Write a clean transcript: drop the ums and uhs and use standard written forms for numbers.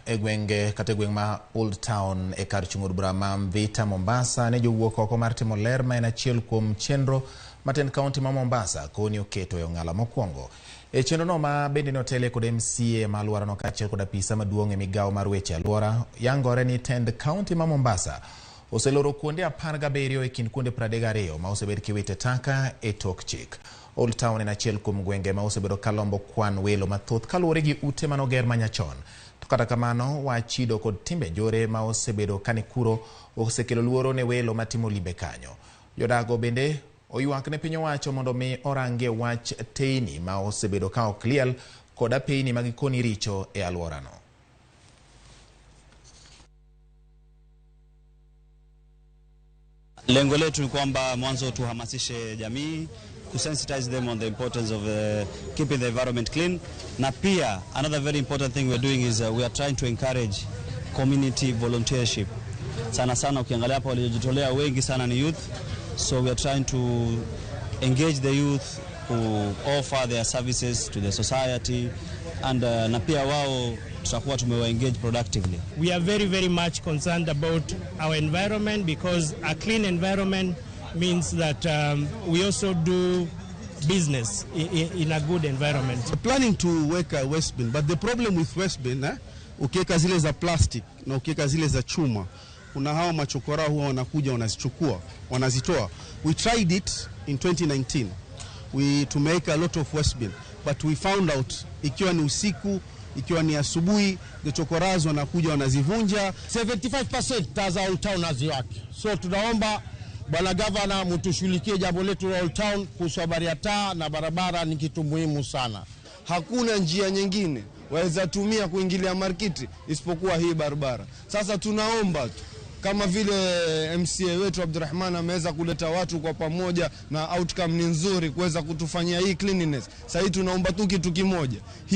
egwenge kategweng ma Old Town e kar chung'ur Brahma Mvita Mombasa ne jowuok oko mar timo ler ma en achiel kuom chenro maten kaunti ma Mombasa koni oketo e ong'ala mokwongo. E chenro no ma bende notele kod MCA ma alwora no kaachiel kod apisa maduong' e migawo mar weche alwora yangore ni tend kaunti ma Mombasa oseloro kuonde 17 e kind kuonde 32 ma osebed kiwite taka e tok chik. Old Town en achiel kuom gwenge ma osebedo kalombo kwan welo mathoth kaluwore gi ute manoger manyachon. To kata kamano wachido kod timbe jore ma osebedo kanikuro osekelo luoro ne welo matimo limbe kanyo. Jodago bende oyuak ne piny owacho mondo mi orange wach teini ma osebedo ka ok liel kod apeini magikoni richo e alwora no. Lengo letu ni kwamba mwanzo tuhamasishe jamii, sensitize them on the importance of keeping the environment clean. Na pia another very important thing we're doing is we are trying to encourage community volunteership. Sana sana ukiangalia hapa waliojitolea wengi sana ni youth, so we are trying to engage the youth who offer their services to the society, and na pia wao tutakuwa tumewa-engage productively. We are very much concerned about our environment, because a clean environment means that we also do business in a good environment. We're planning to work a waste bin, but the problem with waste bin, ukiweka zile za plastic na ukiweka zile za chuma, kuna hawa machokora huwa wanakuja wanazichukua, wanazitoa. We tried it in 2019. To make a lot of waste bin, but we found out ikiwa ni usiku, ikiwa ni asubuhi, the chokoras wanakuja wanazivunja. 75% za Old Town haziwaki. So tunaomba Bwana Gavana mtushughulikie jambo letu la Old Town kuhusu habari ya taa na barabara, ni kitu muhimu sana. Hakuna njia nyingine waweza tumia kuingilia markiti isipokuwa hii barabara. Sasa tunaomba tu, kama vile MCA wetu Abdurrahman ameweza kuleta watu kwa pamoja na outcome ni nzuri kuweza kutufanyia hii cleanliness. Sasa tunaomba tu kitu kimoja.